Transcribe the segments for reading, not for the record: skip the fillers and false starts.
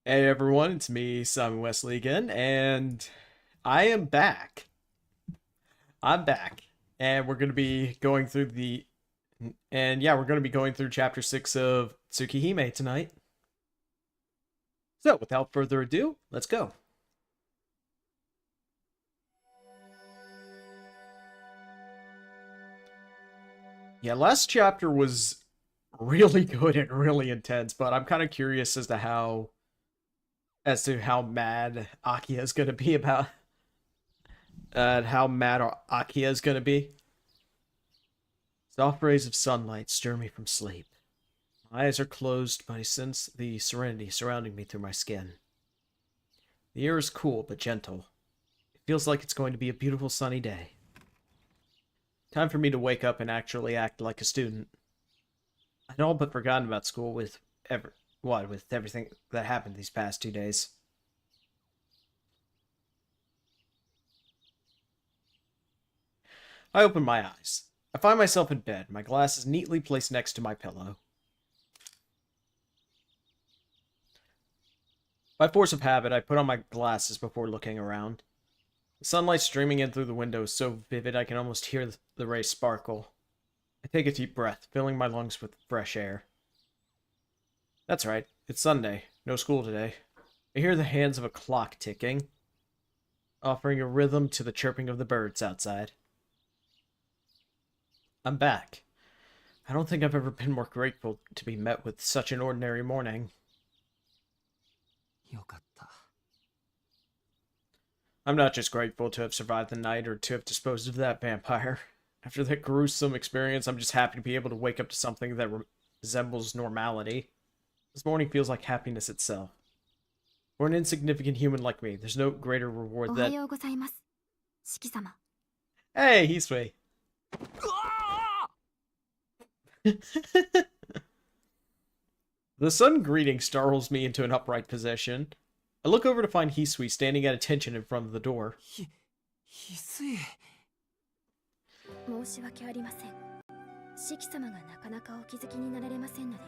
Hey everyone, it's me, Simon Wesley again, and I am back. I'm back, and we're going to be going through we're going to be going through chapter 6 of Tsukihime tonight. So, without further ado, let's go. Yeah, last chapter was really good and really intense, but I'm kind of curious as to how mad Akiha is going to be about how mad Akiha is going to be. Soft rays of sunlight stir me from sleep. My eyes are closed, but I sense the serenity surrounding me through my skin. The air is cool but gentle. It feels like it's going to be a beautiful sunny day. Time for me to wake up and actually act like a student. I'd all but forgotten about school with everything that happened these past 2 days. I open my eyes. I find myself in bed, my glasses neatly placed next to my pillow. By force of habit, I put on my glasses before looking around. The sunlight streaming in through the window is so vivid I can almost hear the rays sparkle. I take a deep breath, filling my lungs with fresh air. That's right, it's Sunday. No school today. I hear the hands of a clock ticking, offering a rhythm to the chirping of the birds outside. I'm back. I don't think I've ever been more grateful to be met with such an ordinary morning. I'm not just grateful to have survived the night or to have disposed of that vampire. After that gruesome experience, I'm just happy to be able to wake up to something that resembles normality. This morning feels like happiness itself. For an insignificant human like me, there's no greater reward than... Hey, Hisui. The sudden greeting startles me into an upright position. I look over to find Hisui standing at attention in front of the door. Hisui. 申し訳ありません。シキ様がなかなかお気づきになられませんので、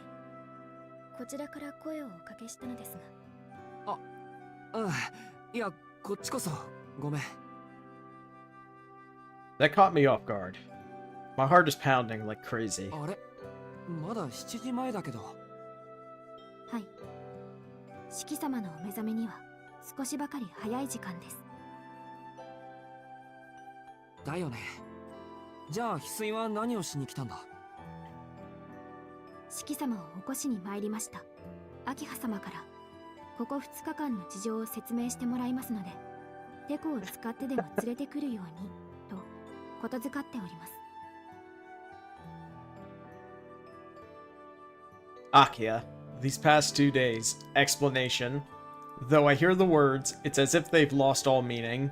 こちらから声をおかけしたのですが。いや、こっちこそごめん。That caught me off guard. My heart is pounding like crazy. あれ、まだ7時前だけど。はい。シキ様のお目覚めには少しばかり早い時間です。だよね。じゃあ翡翠は何をしに来たんだ。シキ様を起こしに参りました。秋葉様からここ2日間の事情を説明してもらいますので、テコを使ってでも連れてくるようにとことづかっております。Akiha, these past 2 days, explanation. Though I hear the words, it's as if they've lost all meaning.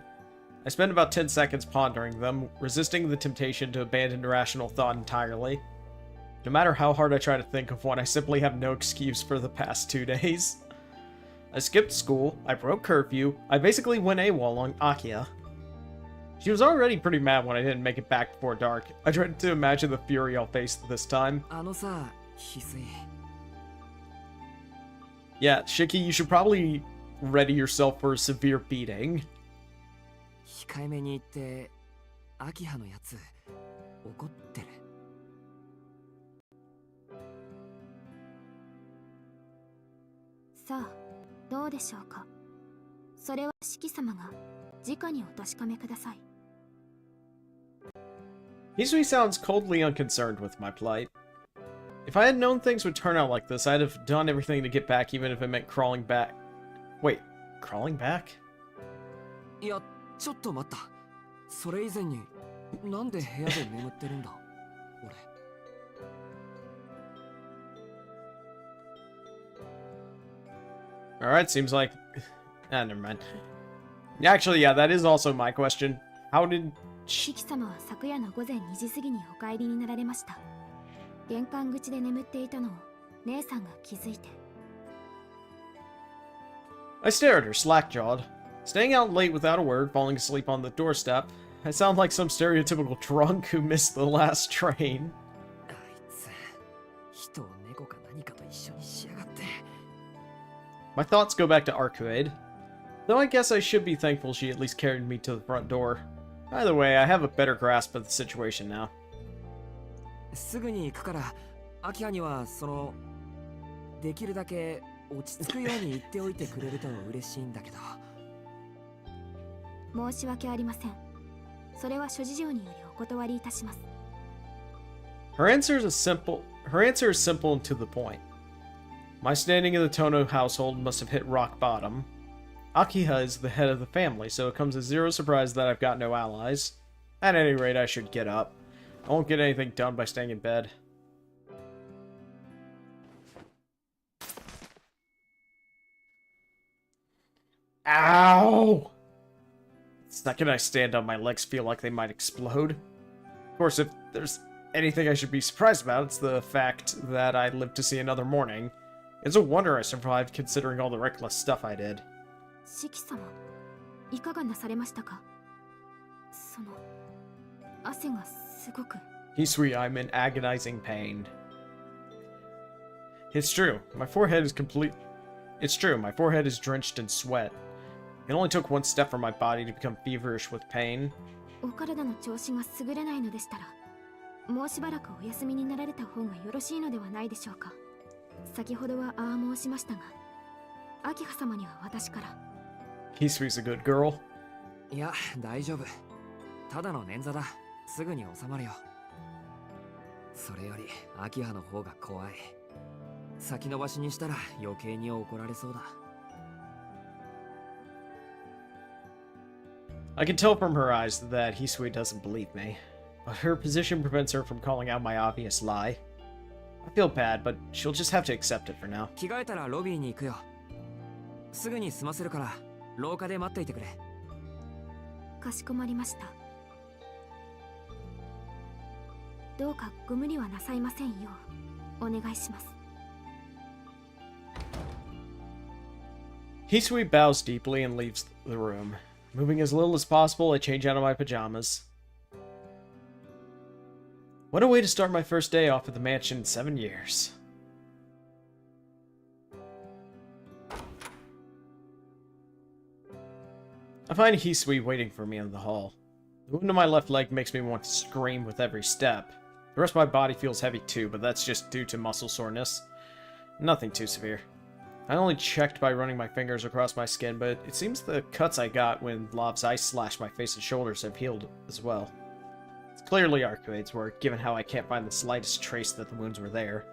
I spend about 10 seconds pondering them, resisting the temptation to abandon rational thought entirely. No matter how hard I try to think of one, I simply have no excuse for the past 2 days. I skipped school, I broke curfew, I basically went AWOL on Akiha. She was already pretty mad when I didn't make it back before dark. I tried to imagine the fury I'll face this time. Yeah, Shiki, you should probably ready yourself for a severe beating. 控えめに言って秋葉のやつ怒ってる。さあどうでしょうか。それは四季様が直にお確かめください。Hisui sounds coldly unconcerned with my plight. If I had known things would turn out like this, I'd have done everything to get back, even if it meant crawling back. Wait, crawling back? いや、ちょっと待った。それ以前に、なんで部屋で眠ってるんだ、俺。Alright, seems like... never mind. Actually, yeah, that is also my question. How did... シキ様は昨夜の午前2時過ぎにお帰りになられました。玄関口で眠っていたのを姉さんが気づいて。I stare at her, slack-jawed. Staying out late without a word, falling asleep on the doorstep. I sound like some stereotypical drunk who missed the last train. あいつ、人を猫か何かと一緒にしやがって。My thoughts go back to Arcueid, though I guess I should be thankful she at least carried me to the front door. Either way, I have a better grasp of the situation now. すぐに行くから、秋葉にはできるだけ落ち着くように言っておいてくれると嬉しいんだけど。申し訳ありません。それは諸事情によりお断りいたします。Her answer is simple and to the point. My standing in the Tono household must have hit rock bottom. Akiha is the head of the family, so it comes as zero surprise that I've got no allies. At any rate, I should get up. I won't get anything done by staying in bed. Ow! The second I stand up, my legs feel like they might explode. Of course, if there's anything I should be surprised about, it's the fact that I lived to see another morning. It's a wonder I survived considering all the reckless stuff I did. シキ様、いかがなされましたか？汗がすごく。Hisui, I'm in agonizing pain. It's true, my forehead is drenched in sweat. It only took one step for my body to become feverish with pain. お体の調子が優れないのでしたら、もうしばらくお休みになられた方がよろしいのではないでしょうか。先ほどはああ申しましたが、秋葉様には私から。Hisui's a good girl. いや、大丈夫。ただの捻挫だ。すぐに収まるよ。それより、秋葉の方が怖い。先延ばしにしたら余計に怒られそうだ。I can tell from her eyes that Hisui doesn't believe me, but her position prevents her from calling out my obvious lie. I feel bad, but she'll just have to accept it for now. 着替えたらロビーに行くよ。すぐに済ませるから廊下で待っていてくれ。かしこまりました。どうかご無理はなさいませんようお願いします。Hisui bows deeply and leaves the room. Moving as little as possible, I change out of my pajamas. What a way to start my first day off at the mansion in 7 years. I find Hisui waiting for me in the hall. The wound in my left leg makes me want to scream with every step. The rest of my body feels heavy too, but that's just due to muscle soreness. Nothing too severe. I only checked by running my fingers across my skin, but it seems the cuts I got when Lav's ice slashed my face and shoulders have healed as well. It's clearly Arcueid's work, given how I can't find the slightest trace that the wounds were there.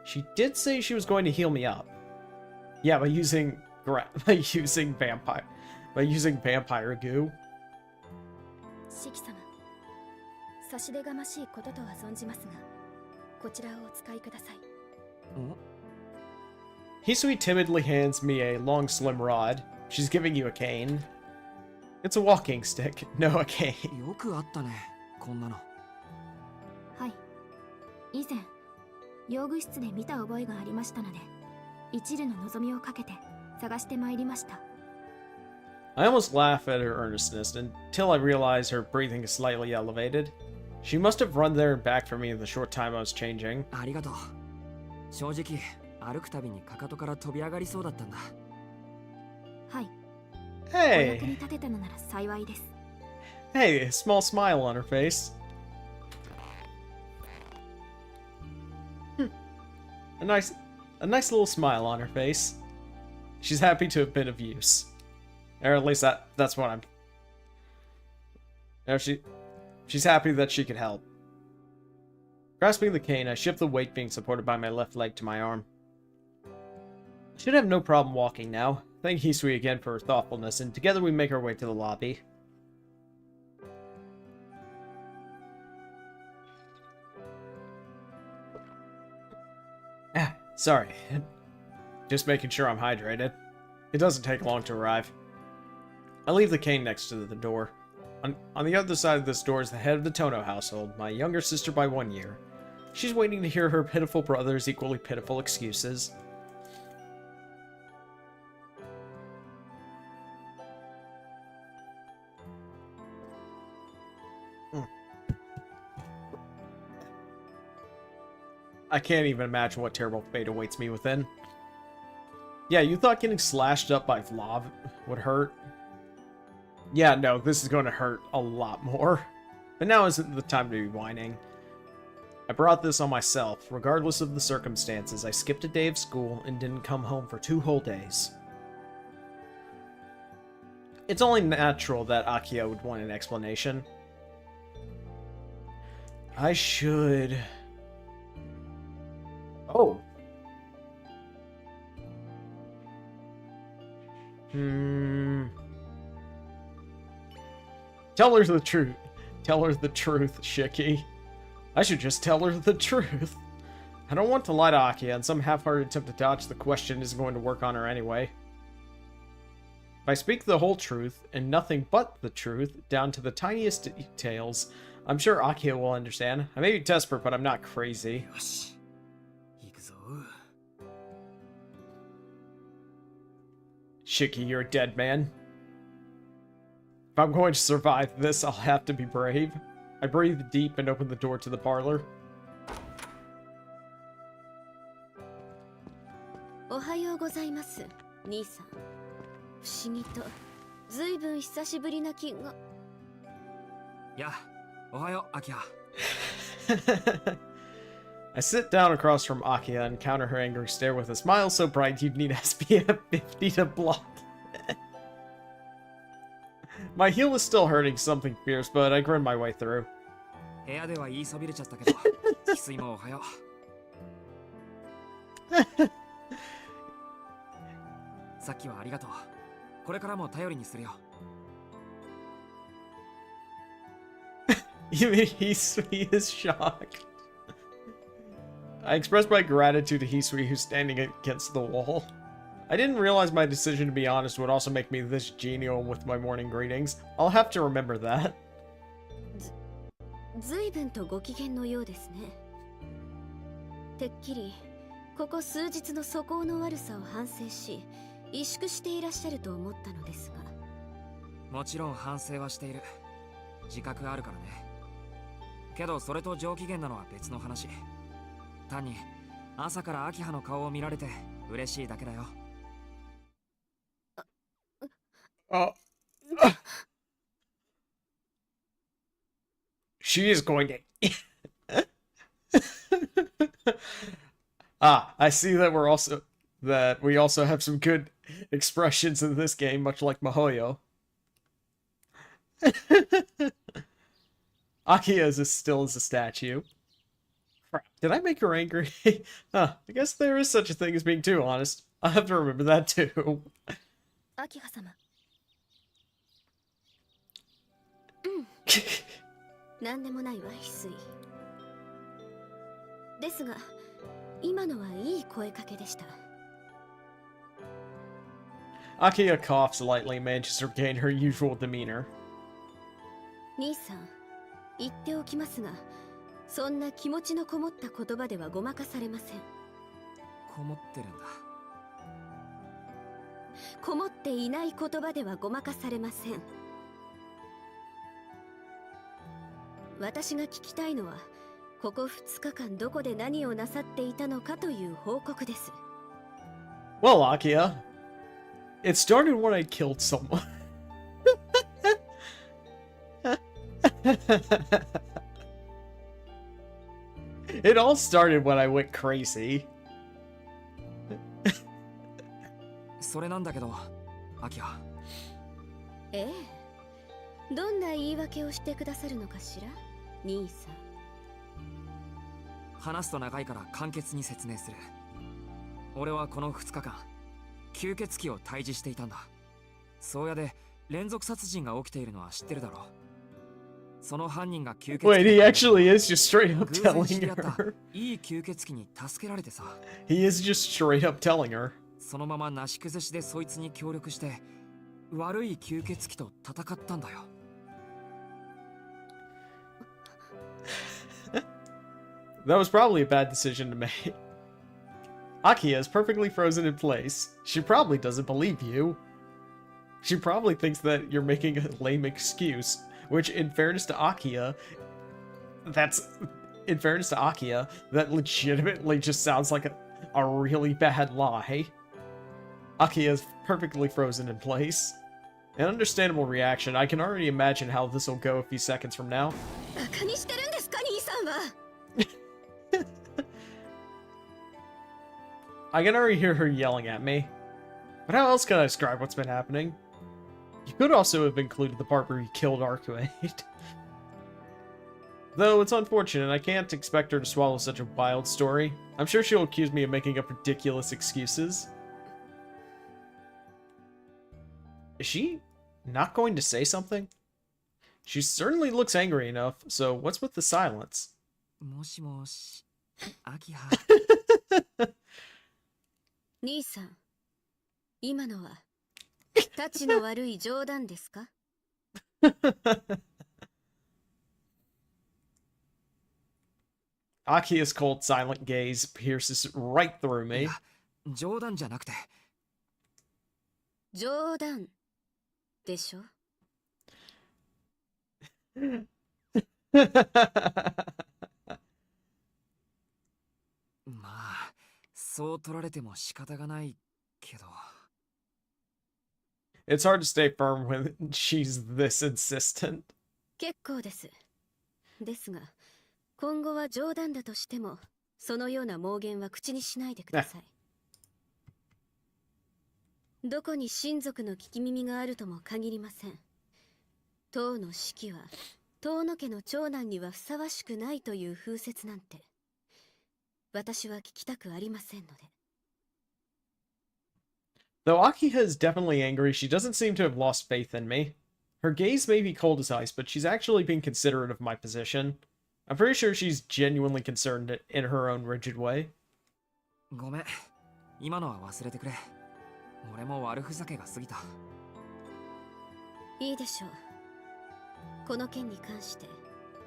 She did say she was going to heal me up. Yeah, by using vampire goo. シキ様、差し出がましいこととは存じますが、こちらをお使いください。Hisui timidly hands me a long, slim rod. She's giving you a cane. It's a walking stick, no a cane. よくあったね、こんなの。はい。以前、用具室で見た覚えがありましたので、一縷の望みをかけて探してまいりました。I almost laugh at her earnestness until I realize her breathing is slightly elevated. She must have run there and back for me in the short time I was changing. ありがとう。正直、歩くたびにかかとから飛び上がりそうだったんだ。はい。お Hey! 役に立てたのなら幸いです。Hey, a small smile on her face. A nice little smile on her face. She's happy to have been of use. Or at least that's what I'm... Now she's happy that she could help. Grasping the cane, I shift the weight being supported by my left leg to my arm. Should have no problem walking now. Thank Hisui again for her thoughtfulness, and together we make our way to the lobby. Sorry. Just making sure I'm hydrated. It doesn't take long to arrive. I leave the cane next to the door. On the other side of this door is the head of the Tono household, my younger sister by 1 year. She's waiting to hear her pitiful brother's equally pitiful excuses. I can't even imagine what terrible fate awaits me within. Yeah, you thought getting slashed up by Vlav would hurt? Yeah, no, this is going to hurt a lot more. But now isn't the time to be whining. I brought this on myself. Regardless of the circumstances, I skipped a day of school and didn't come home for 2 whole days. It's only natural that Akiha would want an explanation. I should... Oh. Tell her the truth. Tell her the truth, Shiki. I should just tell her the truth. I don't want to lie to Akiha, and some half-hearted attempt to dodge the question isn't going to work on her anyway. If I speak the whole truth, and nothing but the truth, down to the tiniest details, I'm sure Akiha will understand. I may be desperate, but I'm not crazy. Yoshi. Ikuzo. Shiki, you're a dead man. If I'm going to survive this, I'll have to be brave. I breathed deep and opened the door to the parlor. Ohayou gozaimasu, Nii-san. 不思議と、ずいぶん久しぶりな気が。や、おはよう、Akiha. I sit down across from Akiha and counter her angry stare with a smile so bright you'd need SPF 50 to block it. My heel is still hurting something fierce, but I grin my way through. 部屋では言いそびれちゃったけど、翡翠もおはよう。さっきはありがとう。これからも頼りにするよ。Even Hisui is shocked. I expressed my gratitude to Hisui, who's standing against the wall. I didn't realize my decision to be honest would also make me this genial with my morning greetings. I'll have to remember that. ずいぶんとご機嫌のようですね。てっきりここ数日の素行の悪さを反省し、萎縮していらっしゃると思ったのですが。もちろん反省はしている。自覚があるからね。けどそれと上機嫌なのは別の話。単に朝から秋葉の顔を見られて嬉しいだけだよ。She is going to... I see that we also have some good expressions in this game, much like Mihoyo. Akiha is as still as a statue. Crap, did I make her angry? I guess there is such a thing as being too honest. I'll have to remember that too. Akiha-sama. なんでもないわ、翡翠。ですが、今のはいい声かけでした。Akiha coughs lightly and manages to regain her usual demeanor. 兄さん、言っておきますが、そんな気持ちのこもった言葉ではごまかされません。こもってるんだ。こもっていない言葉ではごまかされません。私が聞きたいのは、ここ2日間どこで何をなさっていたのかという報告です。Well, Akiha, it started when I killed someone. It all started when I went crazy. それなんだけど、秋葉。ええ、どんな言い訳をしてくださるのかしら、兄さん。話すと長いから簡潔に説明する。俺はこの2日間、吸血鬼を退治していたんだ。宗谷で連続殺人が起きているのは知ってるだろう。その犯人が吸血鬼。Wait, he actually is just straight up telling her. いい吸血鬼に助けられてさ。He is just straight up telling her. そのままなし崩しでそいつに協力して、悪い吸血鬼と戦ったんだよ。That was probably a bad decision to make. Akiha is perfectly frozen in place. She probably doesn't believe you. She probably thinks that you're making a lame excuse, which, in fairness to Akiha, that legitimately just sounds like a really bad lie. Akiha is perfectly frozen in place. An understandable reaction. I can already imagine how this will go a few seconds from now. バカにしてるんですか兄さんは。 I can already hear her yelling at me. But how else can I describe what's been happening? You could also have included the part where he killed Arcueid. Though it's unfortunate, I can't expect her to swallow such a wild story. I'm sure she'll accuse me of making up ridiculous excuses. Is she not going to say something? She certainly looks angry enough, so what's with the silence? もしもし、秋葉。兄さん、今のはタチの悪い冗談ですか？ Akiha's cold, silent gaze pierces right through い me. や、冗談じゃなくて。冗談でしょ？まあ、そう取られても仕方がないけど。It's hard to stay firm when she's this insistent. 結構です。ですが、今後は冗談だとしても、そのような妄言は口にしないでください。どこに親族の聞き耳があるとも限りません。当の式は、遠野家の長男にはふさわしくないという風説なんて、私は聞きたくありませんので。Though Akiha is definitely angry, she doesn't seem to have lost faith in me. Her gaze may be cold as ice, but she's actually being considerate of my position. I'm pretty sure she's genuinely concerned in her own rigid way. ごめん、今のは忘れてくれ。俺も悪ふざけが過ぎた。いいでしょう。この件に関して、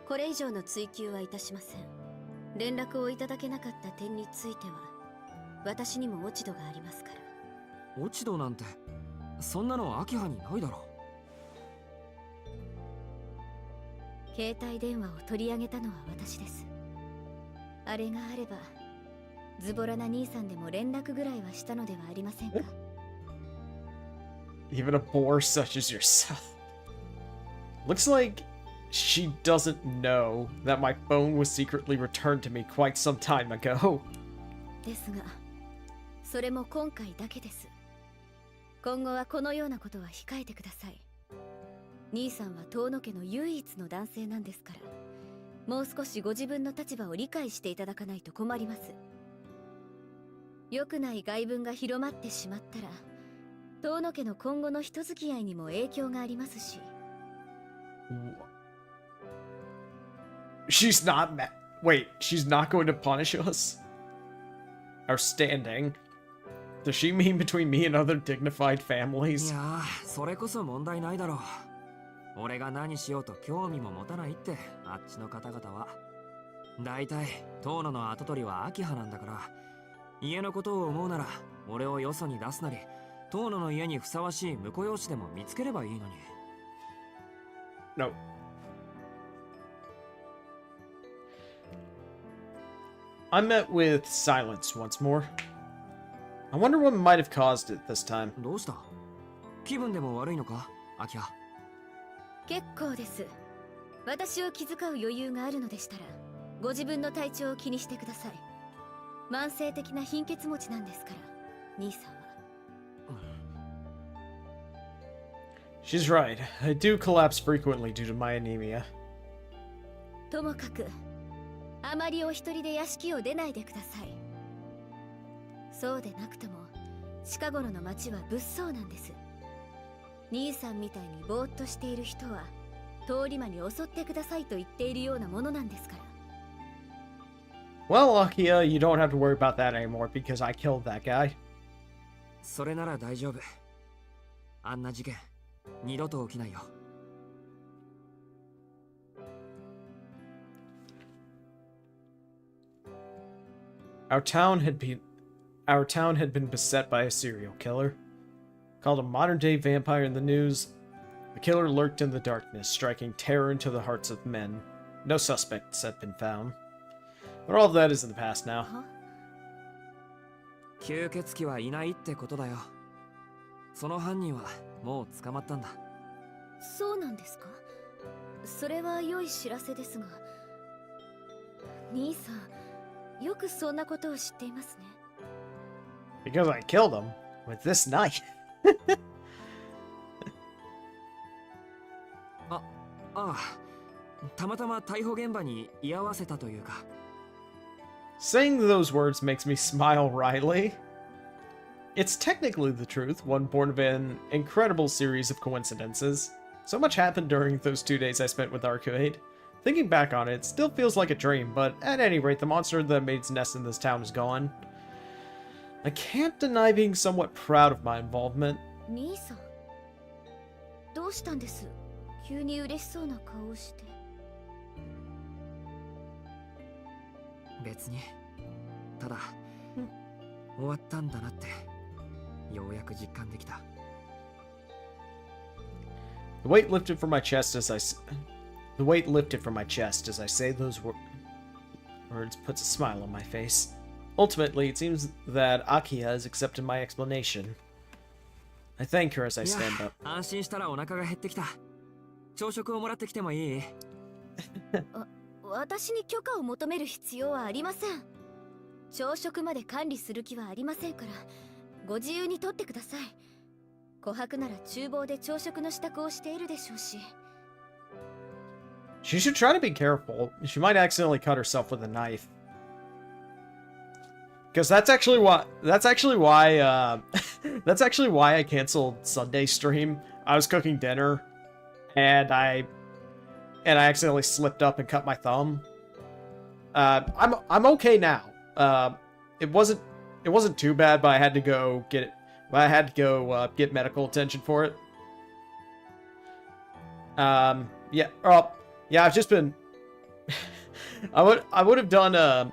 これ以上の追及はいたしません。連絡をいただけなかった点については、私にも落ち度がありますから。落ち度なんて、そんなの秋葉にないだろ。携帯電話を取り上げたのは私です。あれがあれば、ズボラな兄さんでも連絡ぐらいはしたのではありませんか。Even a bore such as yourself. Looks like she doesn't know that my phone was secretly returned to me quite some time ago. ですが、それも今回だけです。今後はこのようなことは控えてください。兄さんは遠野家の唯一の男性なんですから、もう少しご自分の立場を理解していただかないと困ります。良くない外聞が広まってしまったら、遠野家の今後の人付き合いにも影響がありますし。She's not mad. Wait, she's not going to punish us? Our standing. Does she mean between me and other dignified い families? やー、それこそ問題ないだろう。俺が何しようと興味も持たないって、あっちの方々は。だいたい、遠野の跡取りは秋葉なんだから、家のことを思うなら、俺をよそに出すなり、遠野の家にふさわしい婿養子でも見つければいいのに。No. I'm met with silence once more. I wonder what might have caused it this time. どうした？気分でも悪いのか、秋葉。結構です。私を気遣う余裕があるのでしたら、ご自分の体調を気にしてください。慢性的な貧血持ちなんですから、兄さんは。She's right. I do collapse frequently due to my anemia. ともかく、あまりお一人で屋敷を出ないでください。そうでなくとも、近頃の町は物騒なんです。兄さんみたいにぼーっとしている人は、通り魔に襲ってくださいと言っているようなものなんですから。Well, Akiha, you don't have to worry about that anymore because I killed that guy. それなら大丈夫。あんな事件、二度と起きないよ。Our town had been beset by a serial killer. Called a modern-day vampire in the news, the killer lurked in the darkness, striking terror into the hearts of men. No suspects have been found. But all of that is in the past now. 吸血鬼はいないってことだよ。その犯人はもう捕まったんだ。そうなんですか？それは良い知らせですが。兄さん、よくそんなことを知っていますね。Because I killed him with this knife. ああ、たまたま逮捕現場に居合わせたというか。Saying those words makes me smile wryly. It's technically the truth, one born of an incredible series of coincidences. So much happened during those 2 days I spent with Arcueid. Thinking back on it, it still feels like a dream, but at any rate, the monster that made its nest in this town is gone. I can't deny being somewhat proud of my involvement. 兄さん、どうしたんです？急に嬉しそうな顔をして。別に。ただ、終わったんだなって、ようやく実感できた。The weight lifted from my chest as the weight lifted from my chest as I say those words puts a smile on my face. Ultimately, it seems that Akiha has accepted my explanation. I thank her as I stand up. 安心したらお腹が減ってきた。朝食をもらってきてもいい？私に許可を求める必要はありません。朝食まで管理する気はありませんから、ご自由にとってください。琥珀なら厨房で朝食の支度をしているでしょうし。She should try to be careful. She might accidentally cut herself with a knife. Because that's actually why that's actually why I canceled Sunday stream. I was cooking dinner and I accidentally slipped up and cut my thumb. I'm okay now. It wasn't too bad, but I had to go get it. Get medical attention for it. Yeah. Yeah. I've just been. I would have done.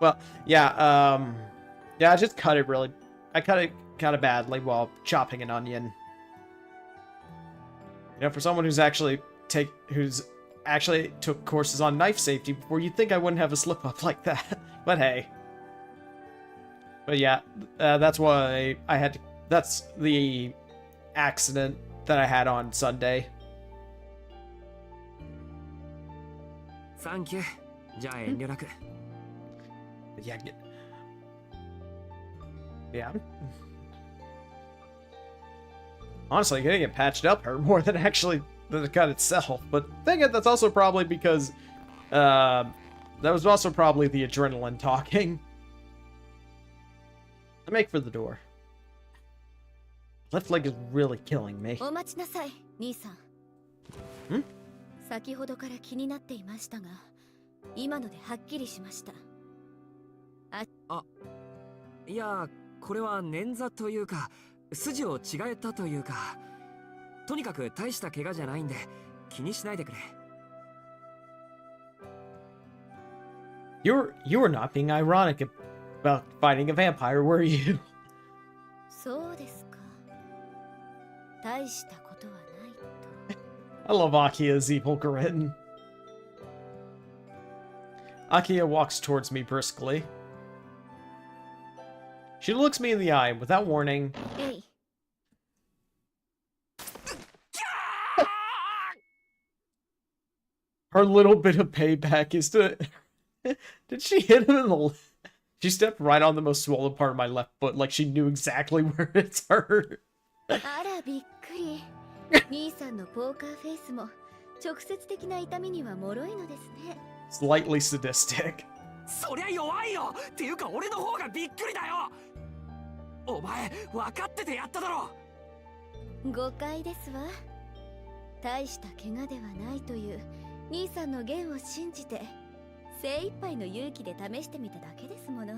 Well, yeah. Yeah. I just cut it really. I cut it kind of badly while chopping an onion. You know, for someone who's actually took courses on knife safety before, you'd think I wouldn't have a slip up like that. But hey. But yeah, that's why I had to. That's the accident that I had on Sunday. Thank you. じゃあ遠慮なく。Yeah. Yeah. Honestly, getting it patched up hurt more than actually the cut itself. But dang it, that's also probably because that was also probably the adrenaline talking. I make for the door. Left leg is really killing me. お待ちなさい、兄さん。先ほどから気になっていましたが、今のではっきりしました。いや、これは捻挫というか、筋を違えたというか、とにかく大した怪我じゃないんで気にしないでくれ。You were not being ironic about fighting a vampire, were you? そうですか。大したことはないと。I love Akiha's evil grin. Akiha walks towards me briskly. She looks me in the eye without warning. Hey. Her little bit of payback is to... Did she hit him in the... She stepped right on the most swollen part of my left foot, like she knew exactly where it's hurt. あらびっくり。兄さんのポーカーフェイスも直接的な痛みには脆いのですね。Slightly sadistic. そりゃ弱いよ。っていうか俺の方がびっくりだよ。お前分かっててやっただろ。誤解ですわ。大した怪我ではないという兄さんの言を信じて精一杯の勇気で試してみただけですもの。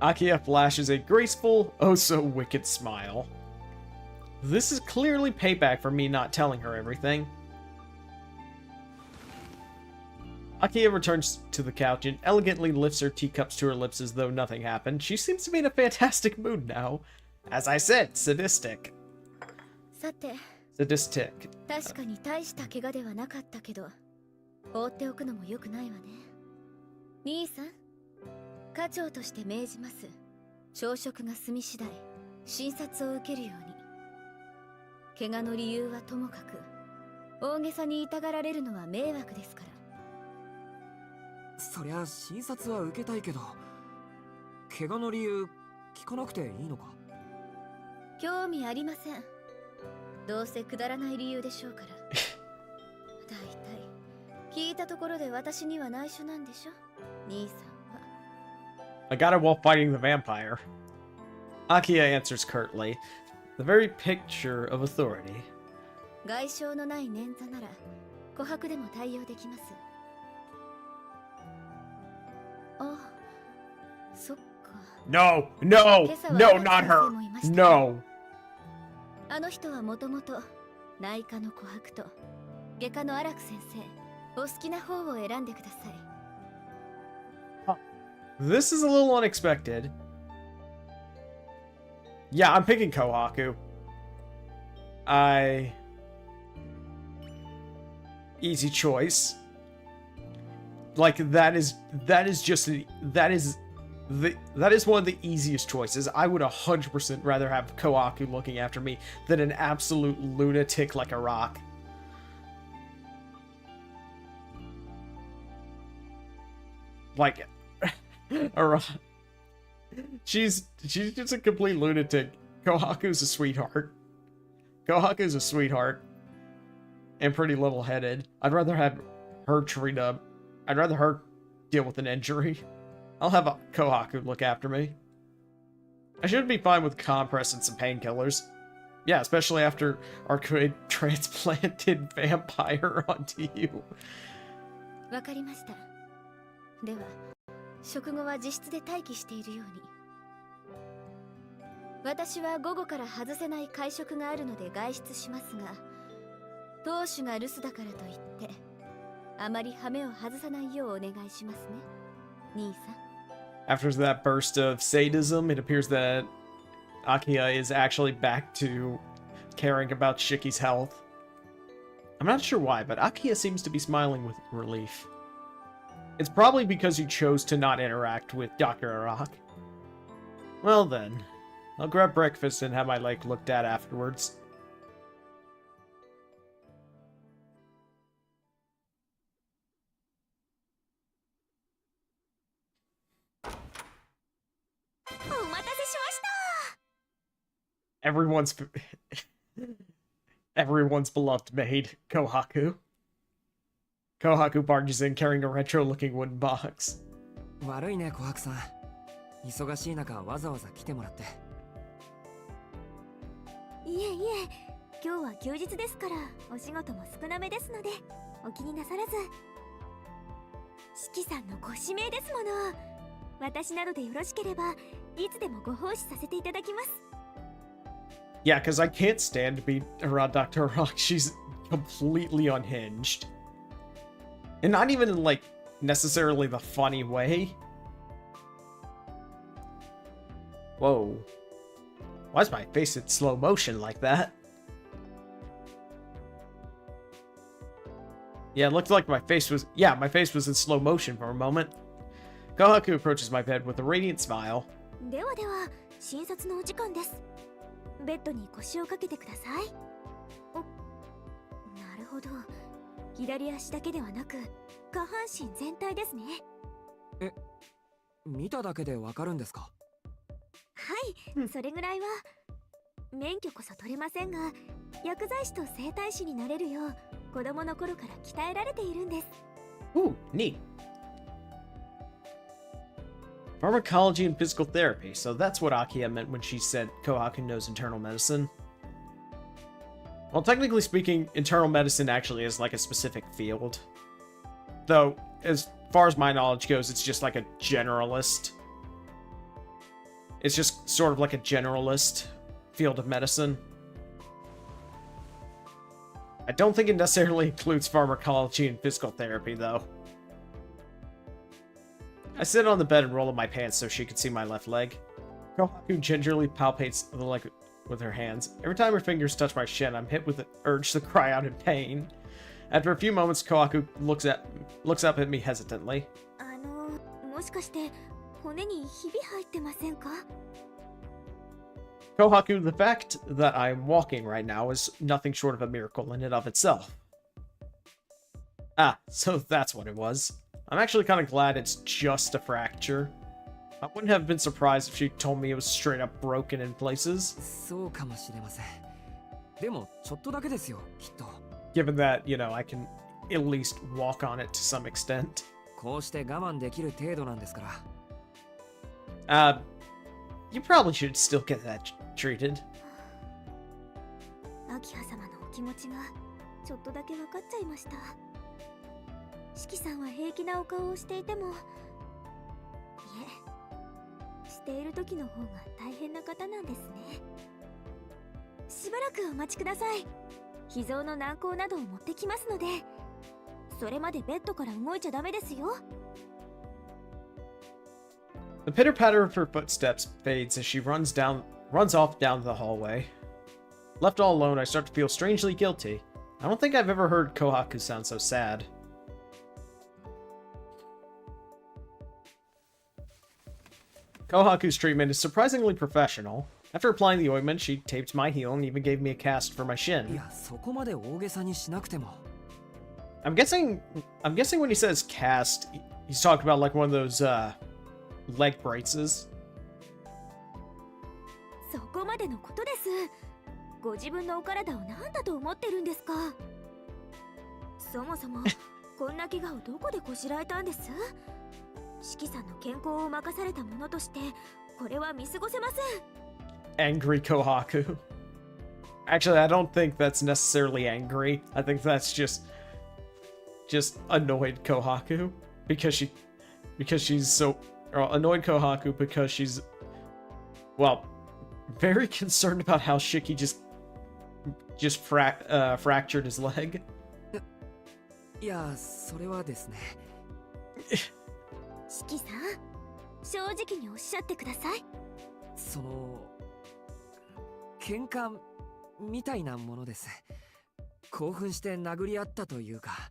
Akiha flashes a graceful, oh so wicked smile. This is clearly payback for me not telling her everything. Akiha returns to the couch and elegantly lifts her teacups to her lips as though nothing happened. She seems to be in a fantastic mood now. As I said, sadistic. さて、Sadistic. 確かに大した怪我ではなかったけど、放っておくのも良くないわね。兄さん、課長として命じます。朝食が済み次第、診察を受けるように。怪我の理由はともかく、大げさに痛がられるのは迷惑ですから。そりゃ診察は受けたいけど、怪我の理由聞かなくていいのか？興味ありません。どうせくだらない理由でしょうから。だいたい聞いたところで私には内緒なんでしょ、兄さんは。I got it while fighting the vampire. Akiha answers curtly, the very picture of authority. 外傷のない捻挫なら琥珀でも対応できます。あ、そっか。No, no, no, not her. No. あの人はもともと内科の琥珀と外科のアラク先生、お好きな方を選んでください。This is a little unexpected. Yeah, I'm picking Kohaku. Easy choice. Like that is one of the easiest choices. I would 100% rather have Kohaku looking after me than an absolute lunatic like a rock. Like a rock. She's just a complete lunatic. Kohaku's a sweetheart. Kohaku's a sweetheart. And pretty level-headed. I'd rather have her treat up. I'd rather her deal with an injury. I'll have a Kohaku look after me. I should be fine with compress and some painkillers. Yeah, especially after Arcueid transplanted vampire onto you. わかりました。では、食後は自室で待機しているように。私は午後から外せない会食があるので外出しますが、当主が留守だからといって、あまり羽目を外さないようお願いしますね、兄さん。After that burst of sadism, it appears that Akiha is actually back to caring about Shiki's health. I'm not sure why, but Akiha seems to be smiling with relief. It's probably because you chose to not interact with Dr. Arak. Well then, I'll grab breakfast and have my leg looked at afterwards. Everyone's beloved maid, Kohaku. Kohaku barges in carrying a retro-looking wooden box. 悪いね、琥珀さん。忙しい中わざわざ来てもらって。いえいえ、今日は休日ですからお仕事も少なめですのでお気になさらず。四季さんのご指名ですもの。私などでよろしければいつでもご奉仕させていただきます。Yeah, because I can't stand to be around Dr. Rock. She's completely unhinged. And not even in, like, necessarily the funny way. Whoa. Why is my face in slow motion like that? Yeah, it looked like my face was... Yeah, my face was in slow motion for a moment. Kohaku approaches my bed with a radiant smile. ではでは、診察のお時間です。ベッドに腰をかけてください。お、なるほど。左足だけではなく、下半身全体ですね。え、見ただけでわかるんですか？はい、それぐらいは。免許こそ取れませんが、薬剤師と整体師になれるよう、子供の頃から鍛えられているんです。Ooh, neat. Pharmacology and physical therapy, so that's what Akiha meant when she said Kohaku knows internal medicine. Well, technically speaking, internal medicine actually is like a specific field. Though, as far as my knowledge goes, it's just like a generalist. It's just sort of like a generalist field of medicine. I don't think it necessarily includes pharmacology and physical therapy, though. I sit on the bed and roll up my pants so she can see my left leg. Kohaku gingerly palpates the leg with her hands. Every time her fingers touch my shin, I'm hit with the urge to cry out in pain. After a few moments, Kohaku looks up at me hesitantly. もしかして骨にひび入ってませんか？ Kohaku, the fact that I'm walking right now is nothing short of a miracle in and of itself. Ah, so that's what it was. I'm actually kind of glad it's just a fracture. I wouldn't have been surprised if she told me it was straight up broken in places. そうかもしれません。でもちょっとだけですよ、きっと。 Given that, you know, I can at least walk on it to some extent. こうして我慢できる程度なんですから。You probably should still get that treated. アキハ様のお気持ちがちょっとだけ分かっちゃいました。シキさんは平気なお顔をしていても、いえ、している時の方が大変な方なんですね。しばらくお待ちください。秘蔵の軟膏などを持ってきますので、それまでベッドから動いちゃダメですよ。 The pitter-patter of her footsteps fades as she runs off down the hallway. Left all alone, I start to feel strangely guilty. I don't think I've ever heard Kohaku sound so sad. Kohaku's treatment is surprisingly professional. After applying the ointment, she taped my heel and even gave me a cast for my い shin. や、そこまで大げさにしなくても。 I'm guessing when he says cast, he's talking about like one of those leg braces. そこまでのことです。ご自分のお体を何だと思ってるんですか。そもそもこんな怪我をどこでこしらえたんです。シキさんの健康を任されたものとしてこれは見過ごせません。 Angry Kohaku. Actually, I don't think that's necessarily angry. I think that's just annoyed Kohaku because she's so annoyed Kohaku because she's, well, very concerned about how Shiki just fractured his leg. いや、それはですね。シキさん、正直におっしゃってください。その喧嘩みたいなものです。興奮して殴り合ったというか。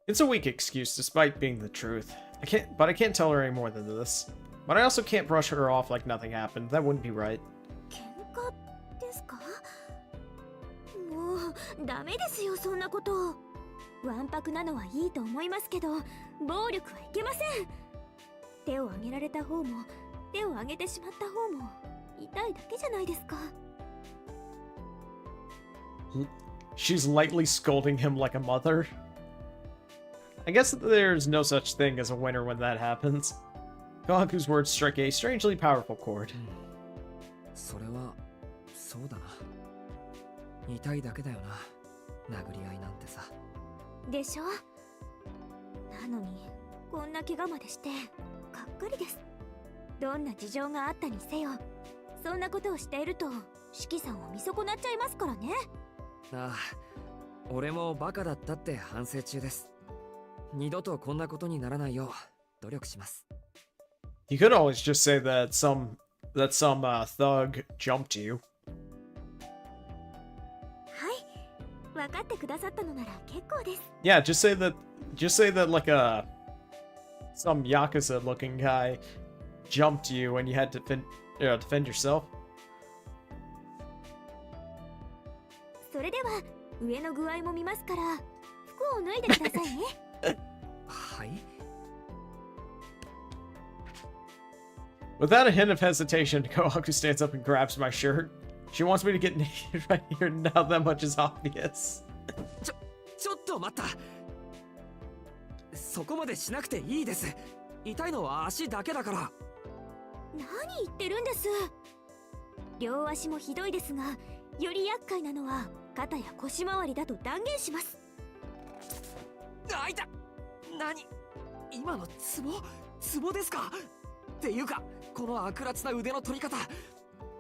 It's a weak excuse despite being the truth. I can't tell her any more than this. But I also can't brush her off like nothing happened. That wouldn't be right. 喧嘩ですか。もうダメですよ、そんなこと。わんぱくなのはいいと思いますけど、暴力はいけません。手を挙げられた方も手を挙げてしまった方も痛いだけじゃないですか。 She's lightly scolding him like a mother. I guess there's no such thing as a winner when that happens. Kohaku's words strike a strangely powerful chord. それはそうだな。痛いだけだよな。殴り合いなんてさ。でしょ。なのにこんな怪我までしてがっかりです。どんな事情があったにせよ、そんなことをしているとシキさんを見損なっちゃいますからね。ああ、俺もバカだったって反省中です。二度とこんなことにならないよう努力します。 You could always just say that some thug jumped you. はい、分かってくださったのなら結構です。 Yeah, just say that like some Yakuza-looking guy jumped you and you had to defend yourself. それでは上の具合も見ますから服を脱いでくださいね。はい。 Without a hint of hesitation, Kohaku stands up and grabs my shirt. She wants me to get naked right here now. That much is obvious. ちょっと待った。そこまでしなくていいです。痛いのは足だけだから。何言ってるんです。両足もひどいですが、より厄介なのは肩や腰回りだと断言します。あ、いた。何？今のツボですか？っていうか、この悪辣な腕の取り方、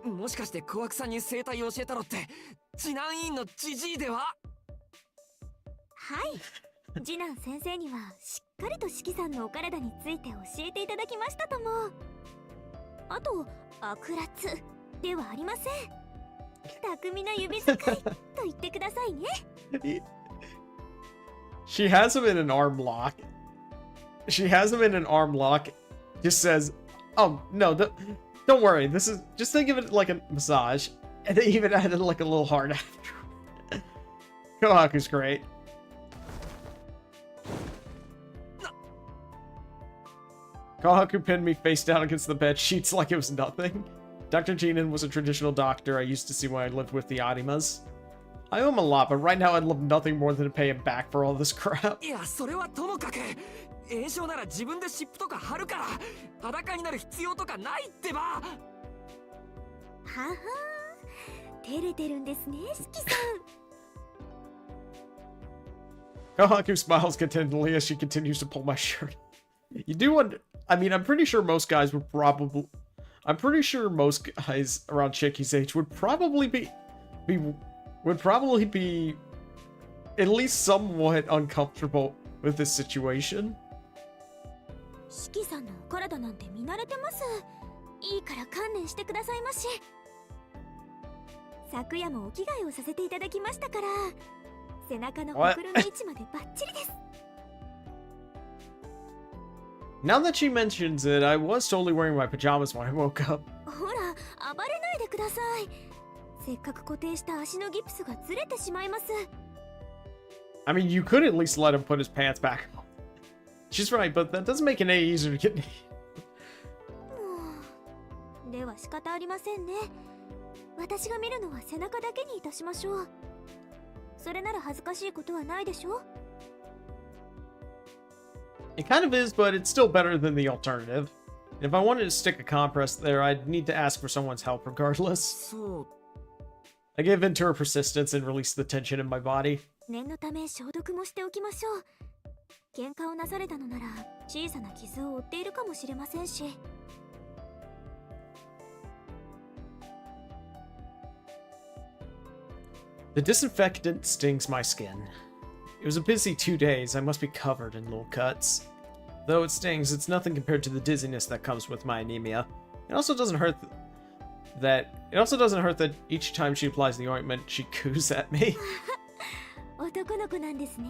もしかして小悪さんに生態を教えたのって次男委員のジジイでは？はい、次男先生にはしっかりとシキさんのお体について教えていただきましたとも。あと悪辣ではありません。巧みな指使いと言ってくださいね。She has him in an arm lock. Just says, "Oh no, Don't worry, this is... Just think of it like a massage. And they even added like a little heart after. Kohaku's great. Kohaku pinned me face down against the bed sheets like it was nothing. Dr. Jinin was a traditional doctor I used to see when I lived with the Animas. I owe him a lot, but right now I'd love nothing more than to pay him back for all this crap. いや、それはともかく炎症なら自分で湿布とか貼るから裸になる必要とかないってば。ははー、照れてるんですね、四季さん。 Kohaku smiles contentedly as she continues to pull my shirt. You do wonder... I mean, I'm pretty sure most guys would probably... I'm pretty sure most guys around Chiki's age would probably be at least somewhat uncomfortable with this situation. 四季さんのお体なんて見慣れてます。いいから観念してくださいまし。昨夜もお着替えをさせていただきましたから、背中のほくろの位置までバッチリです。Now that she mentions it, I was totally wearing my pajamas when I woke up. ほら、暴れないでください。せっかく固定した足のギプスがずれてしまいます。I mean, you could at least let him put his pants back on. She's right, but that doesn't make it any easier to get... では仕方ありませんね。私が見るのは背中だけにいたしましょう。それなら恥ずかしいことはないでしょう。It kind of is, but it's still better than the alternative. If I wanted to stick a compress there, I'd need to ask for someone's help regardless. そう。 I gave in to her persistence and released the tension in my body. 念のため消毒もしておきましょう。喧嘩をなされたのなら小さな傷を負っているかもしれませんし。The disinfectant stings my skin. It was a busy 2 days. I must be covered in little cuts. Though it stings, it's nothing compared to the dizziness that comes with my anemia. It also doesn't hurt that each time she applies the ointment, she coos at me. 男の子なんですね。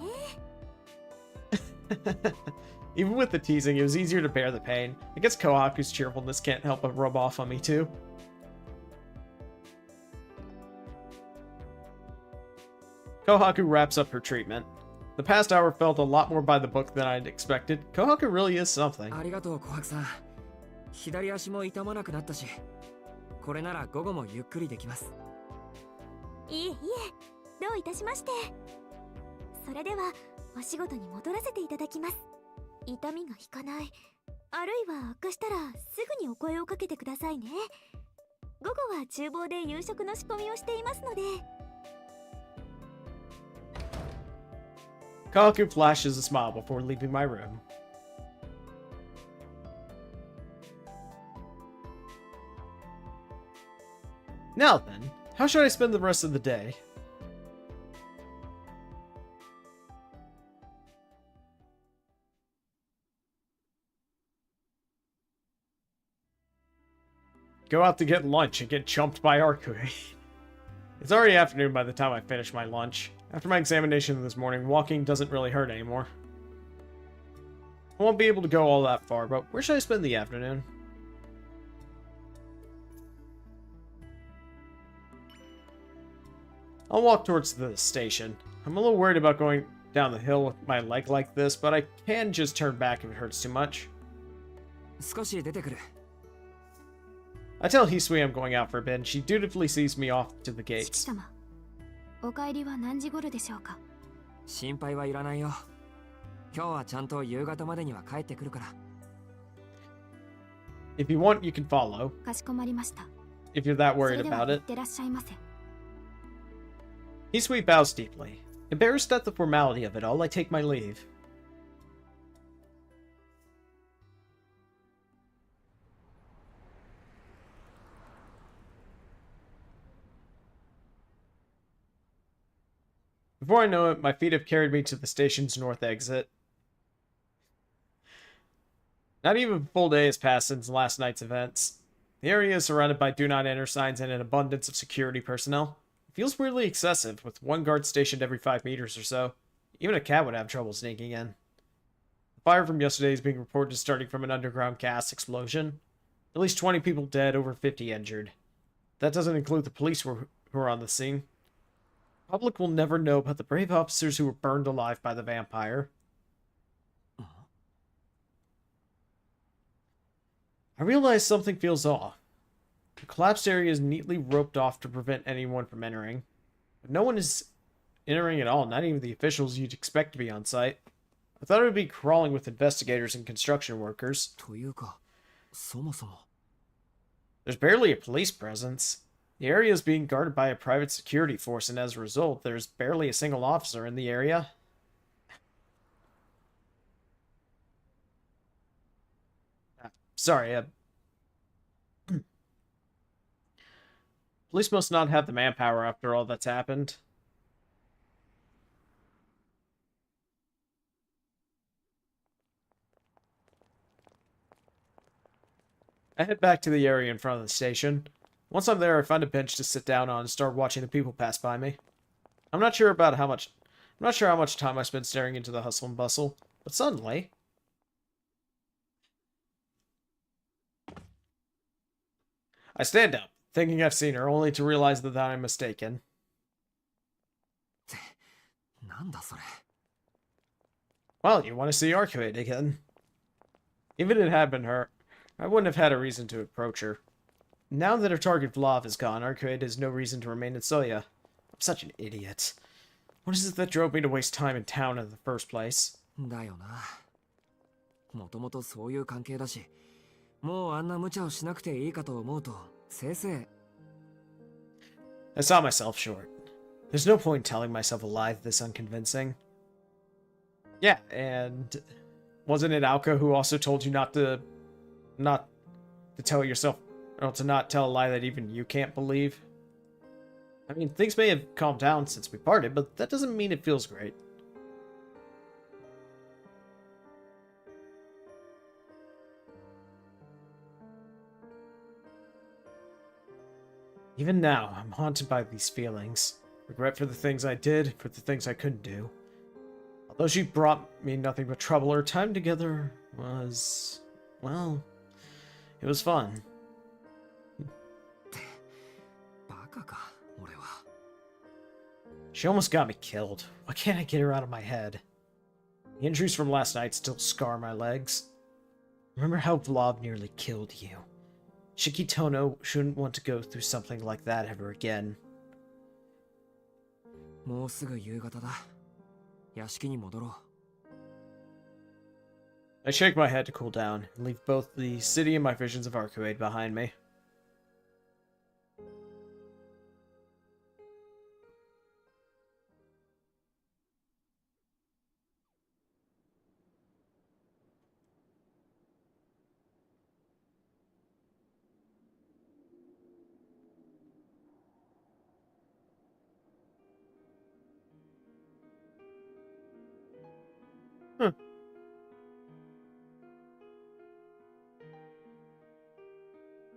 Even with the teasing, it was easier to bear the pain. I guess Kohaku's cheerfulness can't help but rub off on me too. Kohaku wraps up her treatment. The past hour felt a lot more by the book than I'd expected. Kohaku really is something. ありがとう、琥珀さん。左足も痛まなくなったし、これなら午後もゆっくりできます。いえいえ、どういたしまして。それではお仕事に戻らせていただきます。痛みが引かない、あるいは悪化したらすぐにお声をかけてくださいね。午後は厨房で夕食の仕込みをしていますので。 Kohaku flashes a smile before leaving my room. Now then, how should I spend the rest of the day? Go out to get lunch and get chumped by Arcueid. It's already afternoon by the time I finish my lunch. After my examination this morning, walking doesn't really hurt anymore. I won't be able to go all that far, but where should I spend the afternoon? I'll walk towards the station. I'm a little worried about going down the hill with my leg like this, but I can just turn back if it hurts too much. 少し出てくる。 I tell Hisui I'm going out for a bit, and she dutifully sees me off to the 四季 gates. 様、お帰りは何時頃でしょうか。心配はいらないよ。今日はちゃんと夕方までには帰ってくるから。If you want, you can follow, かしこまりました。 if you're that そ worried れでは about いっ it. てらっしゃいませ。 Hisui bows deeply. Embarrassed at the formality of it all, I take my leave. Before I know it, my feet have carried me to the station's north exit. Not even a full day has passed since last night's events. The area is surrounded by do not enter signs and an abundance of security personnel. It feels weirdly excessive, with one guard stationed every 5 meters or so. Even a cat would have trouble sneaking in. The fire from yesterday is being reported starting from an underground gas explosion. At least 20 people dead, over 50 injured. That doesn't include the police who are on the scene. The public will never know about the brave officers who were burned alive by the vampire. I realize something feels off. The collapsed area is neatly roped off to prevent anyone from entering. But no one is entering at all, not even the officials you'd expect to be on site. I thought it would be crawling with investigators and construction workers. というか、そもそも。 There's barely a police presence. The area is being guarded by a private security force, and as a result, there's barely a single officer in the area. Sorry, police must not have the manpower after all that's happened. I head back to the area in front of the station. Once I'm there, I find a bench to sit down on and start watching the people pass by me. I'm not sure how much time I spent staring into the hustle and bustle, but suddenly I stand up, thinking I've seen her, only to realize that I'm mistaken. なんだそれ。 Well, you want to see Arcueid again. Even if it had been her, I wouldn't have had a reason to approach her. Now that her target Vlav is gone, Arcueid has no reason to remain in Soya. I'm such an idiot. What is it that drove me to waste time in town in the first place? だよな。もともとそういう関係だし、もうあんな無茶をしなくていいかと思うと、せいぜい。 I saw myself short. There's no point in telling myself a lie this unconvincing. Yeah, and wasn't it Alka who also told you not to tell yourself, or to not tell a lie that even you can't believe? I mean, things may have calmed down since we parted, but that doesn't mean it feels great. Even now, I'm haunted by these feelings. Regret for the things I did, for the things I couldn't do. Although she brought me nothing but trouble, our time together was... well, it was fun. バカか、俺は。 She almost got me killed. Why can't I get her out of my head? The injuries from last night still scar my legs. Remember how Vlad nearly killed you. Shikitono shouldn't want to go through something like that ever again. もうすぐ夕方だ。屋敷に戻ろう。 I shake my head to cool down and leave both the city and my visions of Arcueid behind me.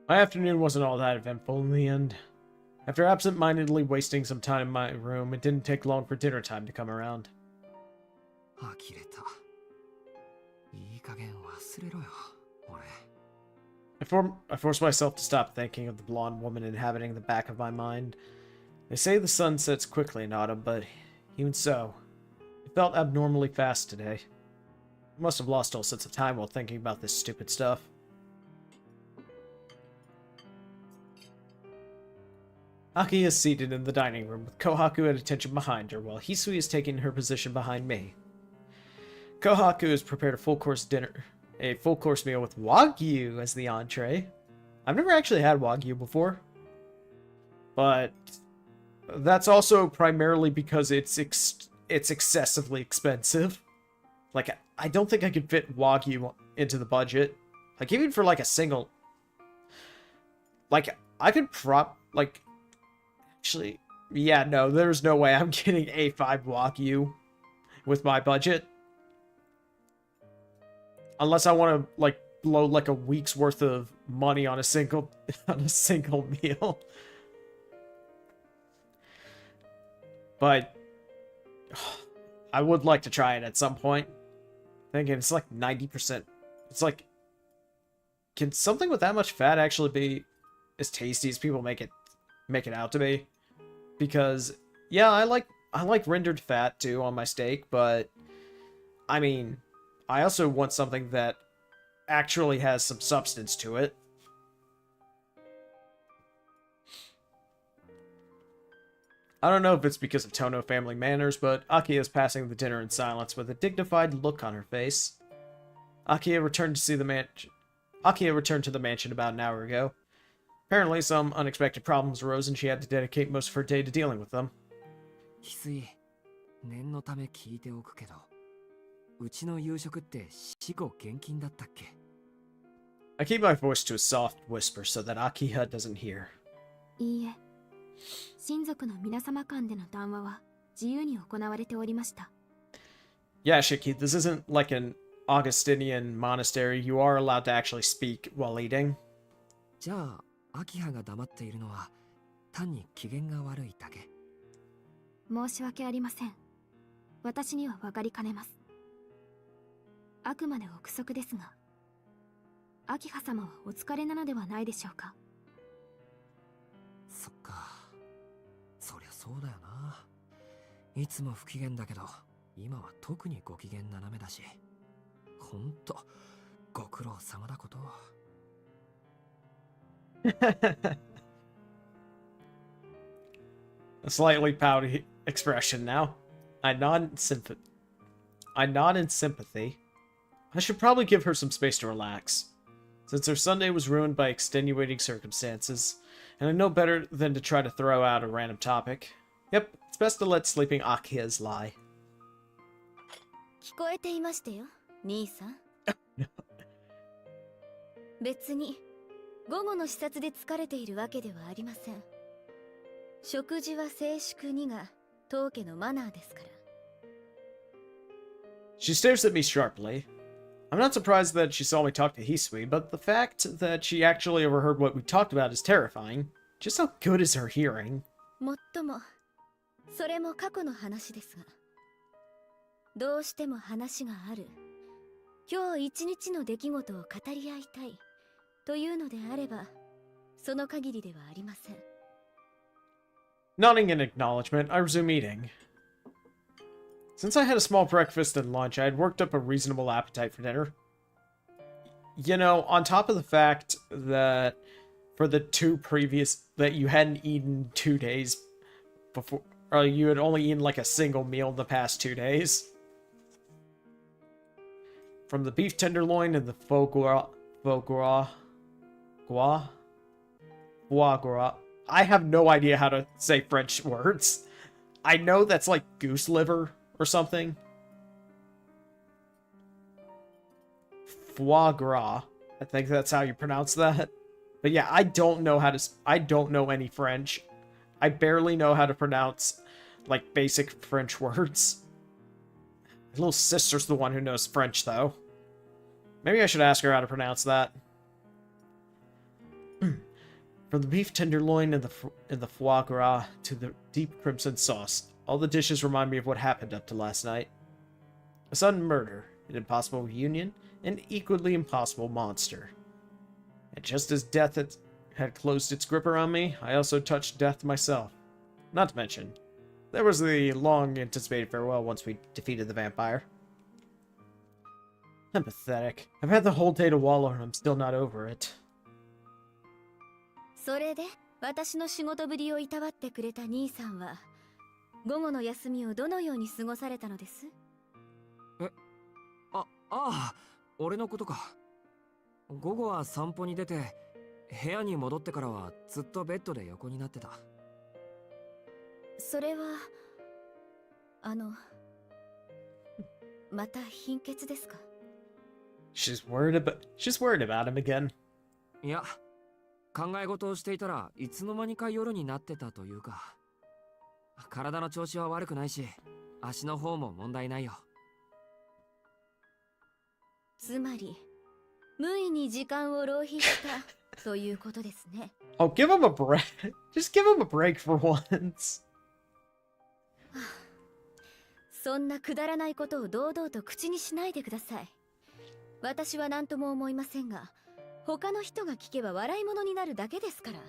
My afternoon wasn't all that eventful in the end. After absent-mindedly wasting some time in my room, it didn't take long for dinner time to come around. 呆れた。いい加減忘れろよ、俺。I forced myself to stop thinking of the blonde woman inhabiting the back of my mind. They say the sun sets quickly in autumn, but even so, it felt abnormally fast today. I must have lost all sense of time while thinking about this stupid stuff. Akiha is seated in the dining room with Kohaku at attention behind her, while Hisui is taking her position behind me. Kohaku has prepared a full-course meal with Wagyu as the entree. I've never actually had Wagyu before, but that's also primarily because it's excessively expensive. Like, I don't think I could fit Wagyu into the budget. Like, even for like a single, like, I could actually, yeah, no, there's no way I'm getting A5 Wagyu with my budget. Unless I want to, like, blow, like, a week's worth of money on a single meal. But I would like to try it at some point. Thinking it's like 90%. It's like can something with that much fat actually be as tasty as people make it out to be? Because yeah, I like rendered fat too on my steak, but I mean, I also want something that actually has some substance to it. I don't know if it's because of Tono family manners, but Akiha is passing the dinner in silence with a dignified look on her face. Akiha returned to the mansion about an hour ago. Apparently, some unexpected problems arose and she had to dedicate most of her day to dealing with them. 翡翠、念のため聞いておくけど、うちの夕食って死後現金だったっけ? I keep my voice to a soft whisper so that Akiha doesn't hear. いいえ、親族の皆様間での談話は自由に行われておりました。Yeah, Shiki, this isn't like an Augustinian monastery. You are allowed to actually speak while eating. じゃあ、アキハが黙っているのは単に機嫌が悪いだけ。申し訳ありません。私には分かりかねます。あくまで憶測ですが、アキハ様はお疲れなのではないでしょうか。そっか、そりゃそうだよな。いつも不機嫌だけど、今は特にご機嫌斜めだし、ほんとご苦労様だこと。A slightly pouty expression now. I nod in sympathy. I should probably give her some space to relax, since her Sunday was ruined by extenuating circumstances, and I know better than to try to throw out a random topic. Yep, it's best to let sleeping Akihas lie. 聞こえていましたよ、兄さん。別に午後の視察で疲れているわけではありません。食事は静粛にが当家のマナーですから。She stares at me sharply. I'm not surprised that she saw me talk to Hisui, but the fact that she actually overheard what we talked about is terrifying. Just how good is her hearing? もっとも、それも過去の話ですが、どうしても話がある。今日一日の出来事を語り合いたいというのであれば、その限りではありません。Nodding in acknowledgement, I resume eating. Since I had a small breakfast and lunch, I had worked up a reasonable appetite for dinner. You know, on top of the fact that for the that you hadn't eaten 2 days before, or you had only eaten like a single meal in the past 2 days. From the beef tenderloin and the foie gras. I have no idea how to say French words. I know that's like goose liver or something. Foie gras. I think that's how you pronounce that. But yeah, I don't know any French. I barely know how to pronounce like basic French words. My little sister's the one who knows French though. Maybe I should ask her how to pronounce that. From the beef tenderloin and the foie gras to the deep crimson sauce, all the dishes remind me of what happened up to last night. A sudden murder, an impossible reunion, an equally impossible monster. And just as death had closed its grip around me, I also touched death myself. Not to mention, there was the long-anticipated farewell once we defeated the vampire. I'm pathetic. I've had the whole day to wallow and I'm still not over it. それで私の仕事ぶりをいたわってくれた兄さんは午後の休みをどのように過ごされたのです？俺のことか。午後は散歩に出て部屋に戻ってからはずっとベッドで横になってた。それはまた貧血ですか？ She's worried about him again. いや、考え事をしていたらいつの間にか夜になってたというか、体の調子は悪くないし、足の方も問題ないよ。つまり無意に時間を浪費したということですね。Oh, give him a break. Just give him a break for once. そんなくだらないことを堂々と口にしないでください。私は何とも思いませんが、他の人が聞けば笑い物になるだけですから。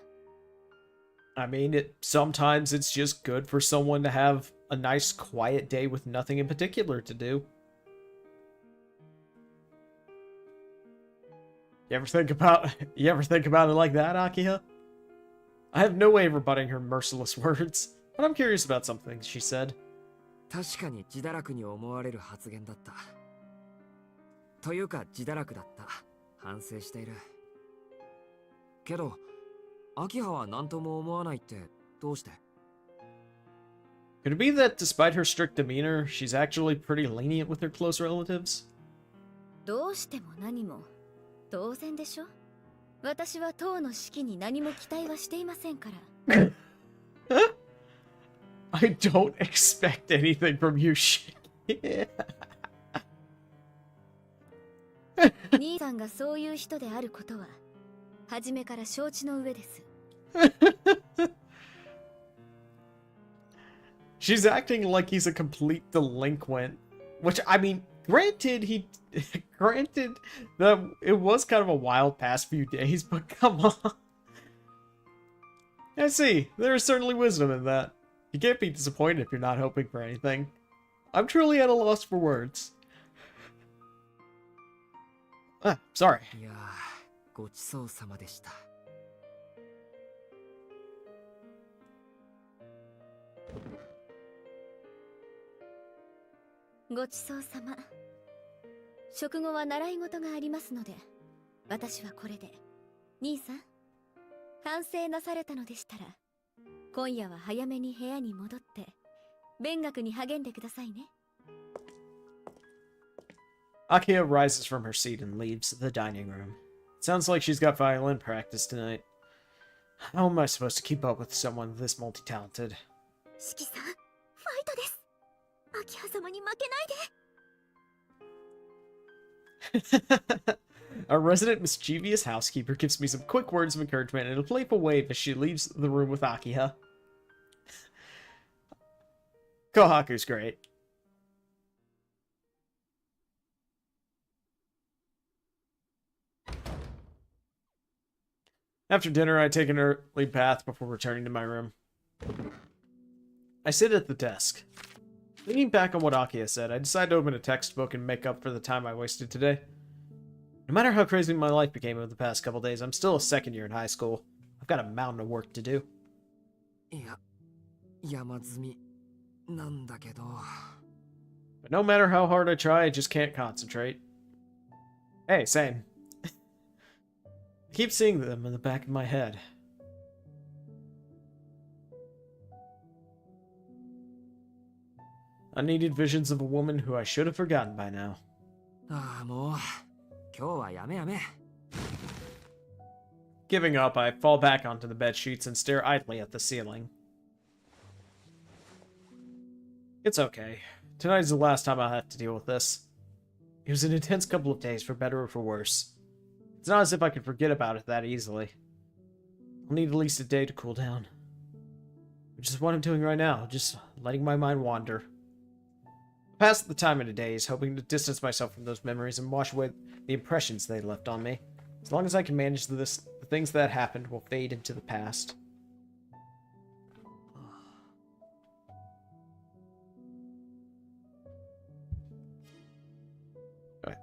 I mean, sometimes it's just good for someone to have a nice quiet day with nothing in particular to do. You ever think about it like that, Akiha? I have no way of rebutting her merciless words, but I'm curious about something she said. 確かに自堕落に思われる発言だった。というか自堕落だった。反省している。けど、秋葉は何とも思わないってどうして？ Could it be that despite her strict demeanor, she's actually pretty lenient with her close relatives? どうしても何も当然でしょ。私は党の指揮に何も期待はしていませんから。I don't expect anything from you, shit. 兄さんがそういう人であることは初めから承知の上です。She's acting like he's a complete delinquent, which, I mean, granted that it was kind of a wild past few days, but come on. I see, there is certainly wisdom in that. You can't be disappointed if you're not hoping for anything. I'm truly at a loss for words. Ah, sorry. いやー、ごちそうさまでした。ごちそうさま。食後は習い事がありますので、私はこれで。兄さん、反省なされたのでしたら、今夜は早めに部屋に戻って、勉学に励んでくださいね。Akiha rises from her seat and leaves the dining room. It sounds like she's got violin practice tonight. How am I supposed to keep up with someone this multi-talented? 四季さん、ファイトです。秋葉様に負けないで。Our resident mischievous housekeeper gives me some quick words of encouragement and a playful wave as she leaves the room with Akiha. Kohaku's great. After dinner, I take an early bath before returning to my room. I sit at the desk. Thinking back on what Akiha said, I decide to open a textbook and make up for the time I wasted today. No matter how crazy my life became over the past couple days, I'm still a second year in high school. I've got a mountain of work to do. いや、山積みなんだけど。But no matter how hard I try, I just can't concentrate. Hey, same. I keep seeing them in the back of my head. Unneeded visions of a woman who I should have forgotten by now. ああ、もう、今日はやめやめ。Giving up, I fall back onto the bed sheets and stare idly at the ceiling. It's okay. Tonight's the last time I'll have to deal with this. It was an intense couple of days, for better or for worse. It's not as if I could forget about it that easily. I'll need at least a day to cool down. Which is what I'm doing right now, just letting my mind wander. I pass the time in a daze, hoping to distance myself from those memories and wash away the impressions they left on me. As long as I can manage this, the things that happened will fade into the past. Alright.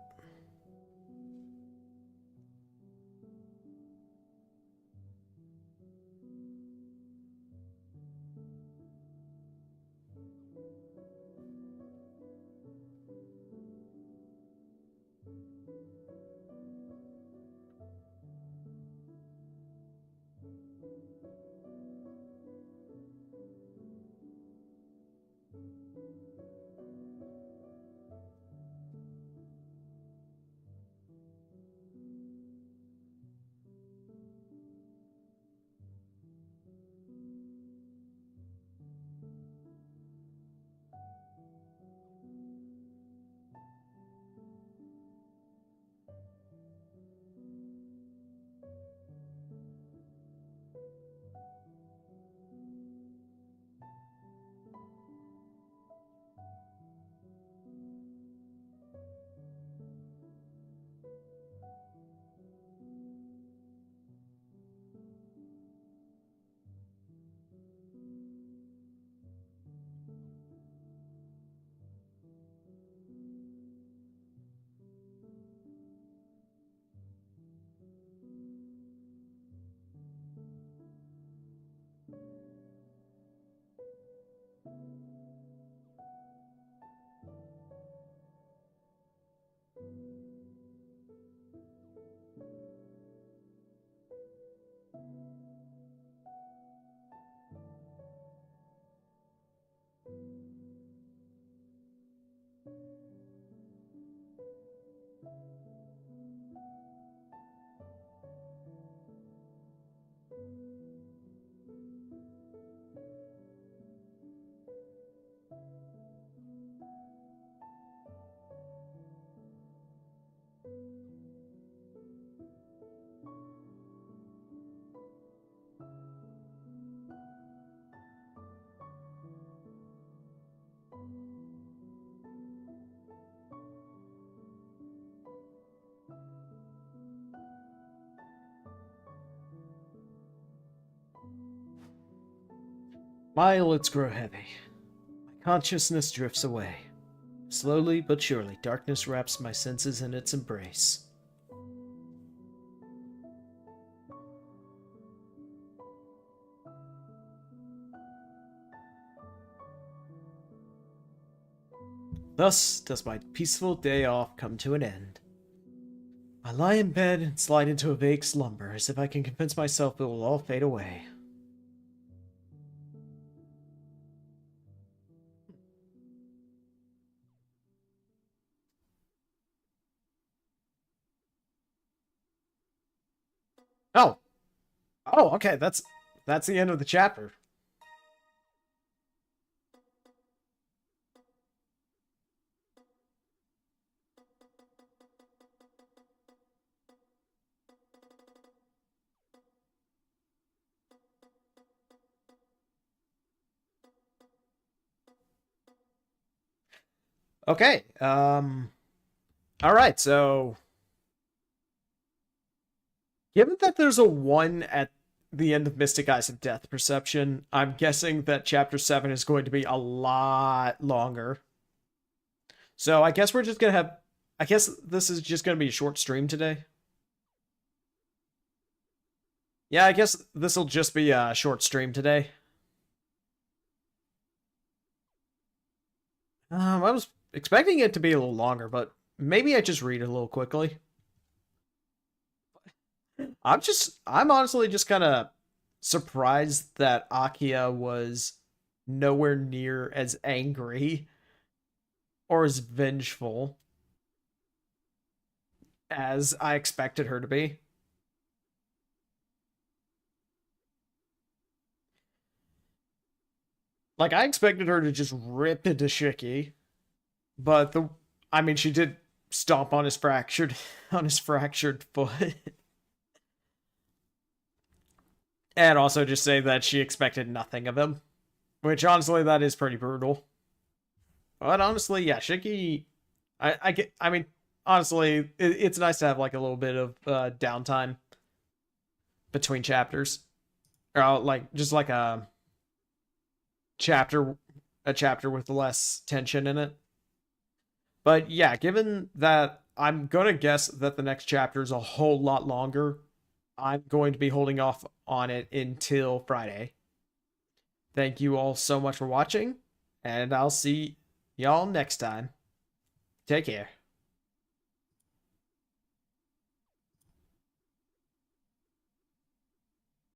My eyelids grow heavy. My consciousness drifts away. Slowly but surely, darkness wraps my senses in its embrace. Thus does my peaceful day off come to an end. I lie in bed and slide into a vague slumber, as if I can convince myself it will all fade away. Oh! Oh, okay, that's the end of the chapter. Okay, alright, so given that there's a 1 at the end of Mystic Eyes of Death Perception, I'm guessing that Chapter 7 is going to be a lot longer. So I guess we're just gonna have... I guess this is just gonna be a short stream today. Yeah, I guess this will just be a short stream today. I was expecting it to be a little longer, but maybe I just read it a little quickly. I'm honestly just kind of surprised that Akiha was nowhere near as angry or as vengeful as I expected her to be. Like, I expected her to just rip into Shiki, but I mean, she did stomp on his fractured foot. And also just say that she expected nothing of him. Which, honestly, that is pretty brutal. But honestly, yeah, Shiki... I mean, honestly, it's nice to have, like, a little bit of downtime between chapters. Or, like, just like a chapter with less tension in it. But, yeah, given that I'm gonna guess that the next chapter is a whole lot longer, I'm going to be holding off on it until Friday. Thank you all so much for watching, and I'll see y'all next time. Take care.